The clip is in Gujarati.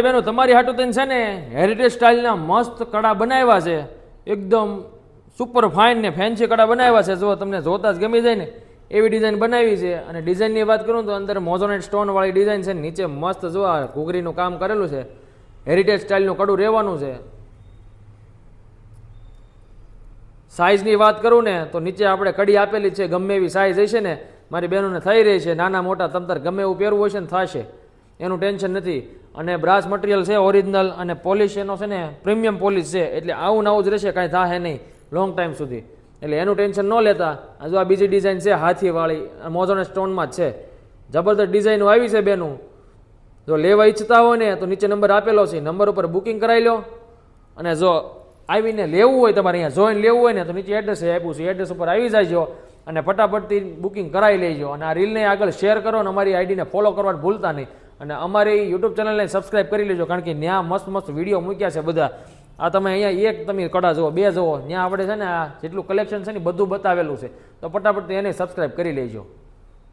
બેનો તમારી હાટુ થઈને છે ને હેરિટેજ સ્ટાઇલના મસ્ત કડા બનાવ્યા છે, એકદમ સુપર ફાઇન ને ફેન્સી કડા બનાવ્યા છે. જો તમને જોતા જ ગમી જાય ને એવી ડિઝાઇન બનાવી છે. અને ડિઝાઇનની વાત કરું તો અંદર મોઝોનેટ સ્ટોનવાળી ડિઝાઇન છે, નીચે મસ્ત જો આ ઘૂઘરીનું કામ કરેલું છે. હેરિટેજ સ્ટાઇલનું કડું રહેવાનું છે. સાઇઝની વાત કરું ને તો નીચે આપણે કડી આપેલી છે, ગમે એવી સાઇઝ હશે ને મારી બહેનોને થઈ રહી છે, નાના મોટા તમતર ગમે એવું પહેરવું હશે ને થશે, એનું ટેન્શન નથી. અને બ્રાસ મટીરિયલ છે ઓરિજિનલ, અને પોલિશ એનો છે ને પ્રીમિયમ પોલિશ છે, એટલે આવું નવું જ રહેશે, કાંઈ થાય નહીં લોંગ ટાઈમ સુધી, એટલે એનું ટેન્શન ન લેતા. જો આ બીજી ડિઝાઇન છે હાથીવાળી, મોઝોનેટ સ્ટોનમાં જ છે, જબરદસ્ત ડિઝાઇનો આવી છે બેનું. જો લેવા ઈચ્છતા હોય ને તો નીચે નંબર આપેલો છે, નંબર ઉપર બુકિંગ કરાવી લો. અને જો આવીને લેવું હોય, તમારે અહીંયા જોઈને લેવું હોય ને તો નીચે એડ્રેસ આપ્યું છે, એડ્રેસ ઉપર આવી જાયજો અને ફટાફટથી બુકિંગ કરાવી લેજો. અને આ રીલને આગળ શેર કરો અને અમારી આઈડીને ફોલો કરવાનું ભૂલતા નહીં. અને અમારી યુટ્યુબ ચેનલને સબસ્ક્રાઈબ કરી લેજો, કારણ કે ત્યાં મસ્ત મસ્ત વિડીયો મૂક્યા છે બધા. આ તમે અહીંયા એક તમે કડા જુઓ, બે જુઓ, ત્યાં આપણે છે ને આ જેટલું કલેક્શન છે ને બધું બતાવેલું છે, તો ફટાફટ એને સબસ્ક્રાઈબ કરી લેજો.